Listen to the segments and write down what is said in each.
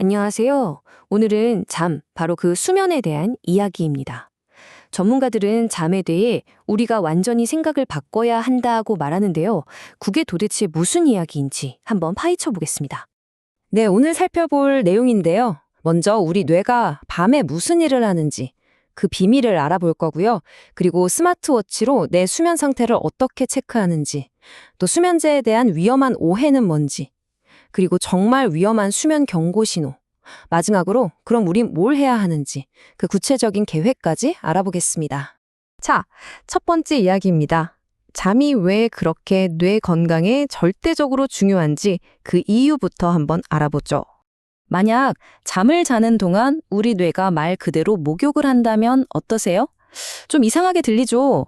안녕하세요. 오늘은 잠, 바로 그 수면에 대한 이야기입니다. 전문가들은 잠에 대해 우리가 완전히 생각을 바꿔야 한다고 말하는데요. 그게 도대체 무슨 이야기인지 한번 파헤쳐 보겠습니다. 네, 오늘 살펴볼 내용인데요. 먼저 우리 뇌가 밤에 무슨 일을 하는지 그 비밀을 알아볼 거고요. 그리고 스마트워치로 내 수면 상태를 어떻게 체크하는지, 또 수면제에 대한 위험한 오해는 뭔지, 그리고 정말 위험한 수면 경고 신호. 마지막으로 그럼 우린 뭘 해야 하는지 그 구체적인 계획까지 알아보겠습니다. 자, 첫 번째 이야기입니다. 잠이 왜 그렇게 뇌 건강에 절대적으로 중요한지 그 이유부터 한번 알아보죠. 만약 잠을 자는 동안 우리 뇌가 말 그대로 목욕을 한다면 어떠세요? 좀 이상하게 들리죠?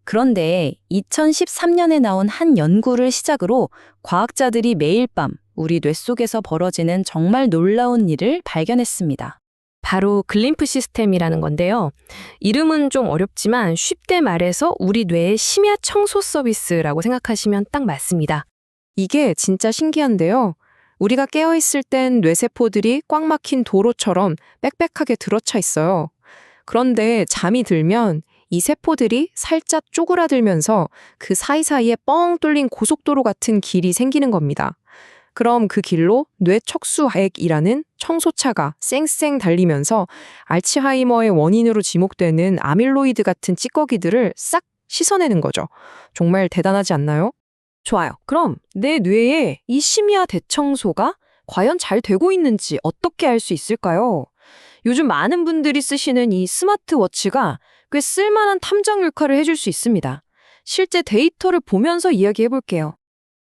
그런데 2013년에 나온 한 연구를 시작으로 과학자들이 매일 밤 우리 뇌 속에서 벌어지는 정말 놀라운 일을 발견했습니다. 바로 글림프 시스템이라는 건데요. 이름은 좀 어렵지만 쉽게 말해서 우리 뇌의 심야 청소 서비스라고 생각하시면 딱 맞습니다. 이게 진짜 신기한데요. 우리가 깨어있을 땐 뇌세포들이 꽉 막힌 도로처럼 빽빽하게 들어차 있어요. 그런데 잠이 들면 이 세포들이 살짝 쪼그라들면서 그 사이사이에 뻥 뚫린 고속도로 같은 길이 생기는 겁니다. 그럼 그 길로 뇌척수액이라는 청소차가 쌩쌩 달리면서 알츠하이머의 원인으로 지목되는 아밀로이드 같은 찌꺼기들을 싹 씻어내는 거죠. 정말 대단하지 않나요? 좋아요. 그럼 내 뇌에 이 심야 대청소가 과연 잘 되고 있는지 어떻게 알 수 있을까요? 요즘 많은 분들이 쓰시는 이 스마트워치가 꽤 쓸만한 탐정 역할을 해줄 수 있습니다. 실제 데이터를 보면서 이야기해 볼게요.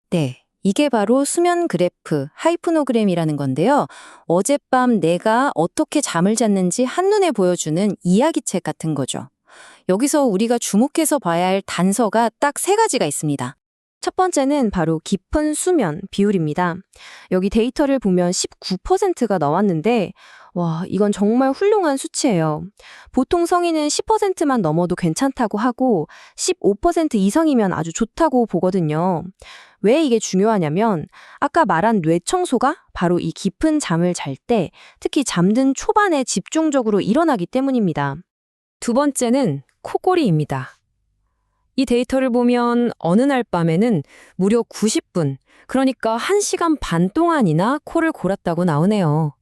네. 이게 바로 수면 그래프, 하이프노그램이라는 건데요. 어젯밤 내가 어떻게 잠을 잤는지 한눈에 보여주는 이야기책 같은 거죠. 여기서 우리가 주목해서 봐야 할 단서가 딱 세 가지가 있습니다. 첫 번째는 바로 깊은 수면 비율입니다. 여기 데이터를 보면 19%가 나왔는데 와, 이건 정말 훌륭한 수치예요. 보통 성인은 10%만 넘어도 괜찮다고 하고 15% 이상이면 아주 좋다고 보거든요. 왜 이게 중요하냐면 아까 말한 뇌 청소가 바로 이 깊은 잠을 잘 때 특히 잠든 초반에 집중적으로 일어나기 때문입니다. 두 번째는 코골이입니다. 이 데이터를 보면 어느 날 밤에는 무려 90분, 그러니까 1시간 반 동안이나 코를 골았다고 나오네요.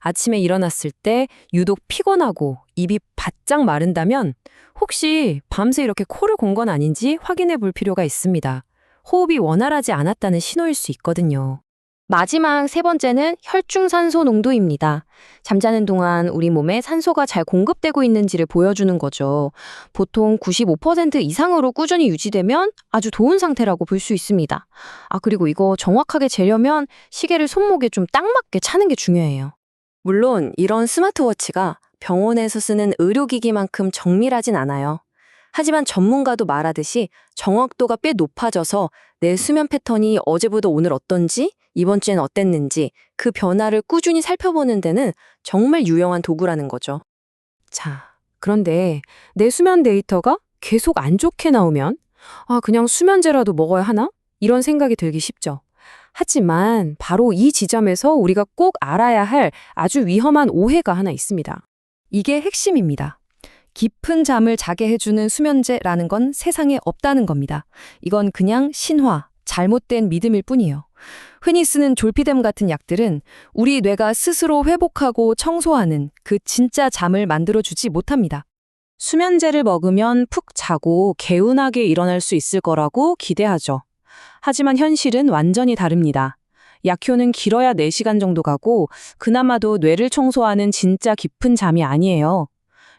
아침에 일어났을 때 유독 피곤하고 입이 바짝 마른다면 혹시 밤새 이렇게 코를 곤 건 아닌지 확인해 볼 필요가 있습니다. 호흡이 원활하지 않았다는 신호일 수 있거든요. 마지막 세 번째는 혈중산소 농도입니다. 잠자는 동안 우리 몸에 산소가 잘 공급되고 있는지를 보여주는 거죠. 보통 95% 이상으로 꾸준히 유지되면 아주 좋은 상태라고 볼 수 있습니다. 그리고 이거 정확하게 재려면 시계를 손목에 좀 딱 맞게 차는 게 중요해요. 물론 이런 스마트워치가 병원에서 쓰는 의료기기만큼 정밀하진 않아요. 하지만 전문가도 말하듯이 정확도가 꽤 높아져서 내 수면 패턴이 어제보다 오늘 어떤지, 이번 주엔 어땠는지 그 변화를 꾸준히 살펴보는 데는 정말 유용한 도구라는 거죠. 자, 그런데 내 수면 데이터가 계속 안 좋게 나오면 그냥 수면제라도 먹어야 하나? 이런 생각이 들기 쉽죠. 하지만 바로 이 지점에서 우리가 꼭 알아야 할 아주 위험한 오해가 하나 있습니다. 이게 핵심입니다. 깊은 잠을 자게 해주는 수면제라는 건 세상에 없다는 겁니다. 이건 그냥 신화, 잘못된 믿음일 뿐이에요. 흔히 쓰는 졸피뎀 같은 약들은 우리 뇌가 스스로 회복하고 청소하는 그 진짜 잠을 만들어주지 못합니다. 수면제를 먹으면 푹 자고 개운하게 일어날 수 있을 거라고 기대하죠. 하지만 현실은 완전히 다릅니다. 약효는 길어야 4시간 정도 가고 그나마도 뇌를 청소하는 진짜 깊은 잠이 아니에요.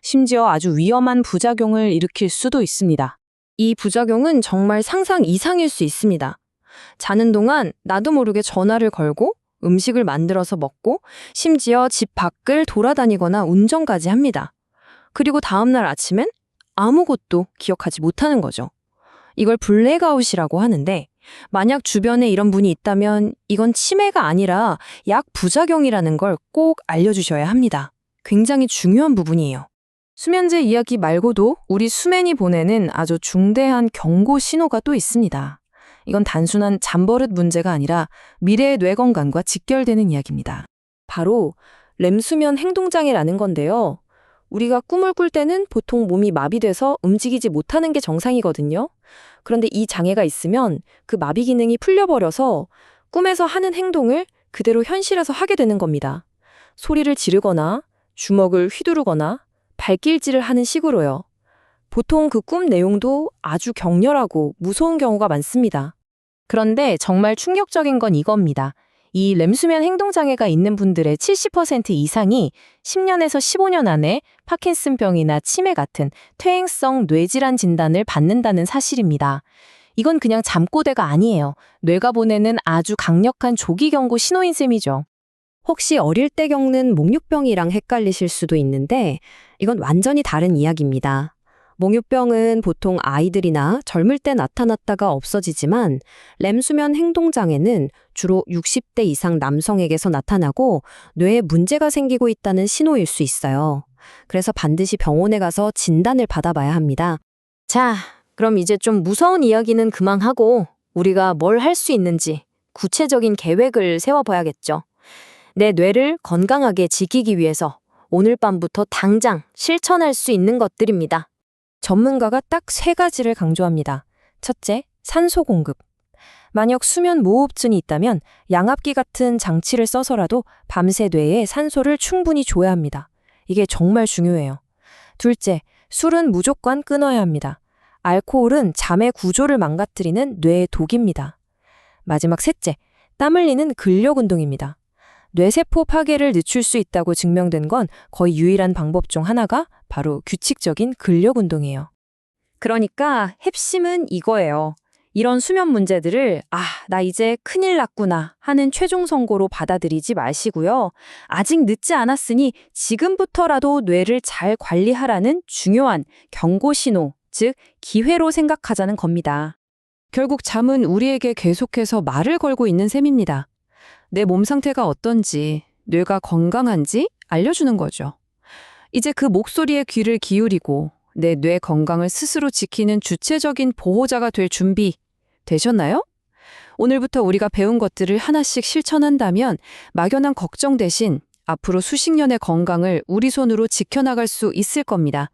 심지어 아주 위험한 부작용을 일으킬 수도 있습니다. 이 부작용은 정말 상상 이상일 수 있습니다. 자는 동안 나도 모르게 전화를 걸고 음식을 만들어서 먹고 심지어 집 밖을 돌아다니거나 운전까지 합니다. 그리고 다음날 아침엔 아무것도 기억하지 못하는 거죠. 이걸 블랙아웃이라고 하는데 만약 주변에 이런 분이 있다면 이건 치매가 아니라 약 부작용이라는 걸 꼭 알려주셔야 합니다. 굉장히 중요한 부분이에요. 수면제 이야기 말고도 우리 수면이 보내는 아주 중대한 경고 신호가 또 있습니다. 이건 단순한 잠버릇 문제가 아니라 미래의 뇌 건강과 직결되는 이야기입니다. 바로 렘수면 행동장애라는 건데요. 우리가 꿈을 꿀 때는 보통 몸이 마비돼서 움직이지 못하는 게 정상이거든요. 그런데 이 장애가 있으면 그 마비 기능이 풀려버려서 꿈에서 하는 행동을 그대로 현실에서 하게 되는 겁니다. 소리를 지르거나 주먹을 휘두르거나 발길질을 하는 식으로요. 보통 그 꿈 내용도 아주 격렬하고 무서운 경우가 많습니다. 그런데 정말 충격적인 건 이겁니다. 이 렘수면 행동장애가 있는 분들의 70% 이상이 10년에서 15년 안에 파킨슨병이나 치매 같은 퇴행성 뇌질환 진단을 받는다는 사실입니다. 이건 그냥 잠꼬대가 아니에요. 뇌가 보내는 아주 강력한 조기 경고 신호인 셈이죠. 혹시 어릴 때 겪는 몽유병이랑 헷갈리실 수도 있는데 이건 완전히 다른 이야기입니다. 몽유병은 보통 아이들이나 젊을 때 나타났다가 없어지지만 렘수면 행동장애는 주로 60대 이상 남성에게서 나타나고 뇌에 문제가 생기고 있다는 신호일 수 있어요. 그래서 반드시 병원에 가서 진단을 받아봐야 합니다. 자, 그럼 이제 좀 무서운 이야기는 그만하고 우리가 뭘 할 수 있는지 구체적인 계획을 세워봐야겠죠. 내 뇌를 건강하게 지키기 위해서 오늘 밤부터 당장 실천할 수 있는 것들입니다. 전문가가 딱 3가지를 강조합니다. 첫째, 산소 공급. 만약 수면 무호흡증이 있다면 양압기 같은 장치를 써서라도 밤새 뇌에 산소를 충분히 줘야 합니다. 이게 정말 중요해요. 둘째, 술은 무조건 끊어야 합니다. 알코올은 잠의 구조를 망가뜨리는 뇌의 독입니다. 마지막 셋째, 땀 흘리는 근력 운동입니다. 뇌세포 파괴를 늦출 수 있다고 증명된 건 거의 유일한 방법 중 하나가 바로 규칙적인 근력 운동이에요. 그러니까 핵심은 이거예요. 이런 수면 문제들을 나 이제 큰일 났구나 하는 최종 선고로 받아들이지 마시고요. 아직 늦지 않았으니 지금부터라도 뇌를 잘 관리하라는 중요한 경고 신호, 즉 기회로 생각하자는 겁니다. 결국 잠은 우리에게 계속해서 말을 걸고 있는 셈입니다. 내 몸 상태가 어떤지, 뇌가 건강한지 알려주는 거죠. 이제 그 목소리에 귀를 기울이고 내 뇌 건강을 스스로 지키는 주체적인 보호자가 될 준비 되셨나요? 오늘부터 우리가 배운 것들을 하나씩 실천한다면 막연한 걱정 대신 앞으로 수십 년의 건강을 우리 손으로 지켜나갈 수 있을 겁니다.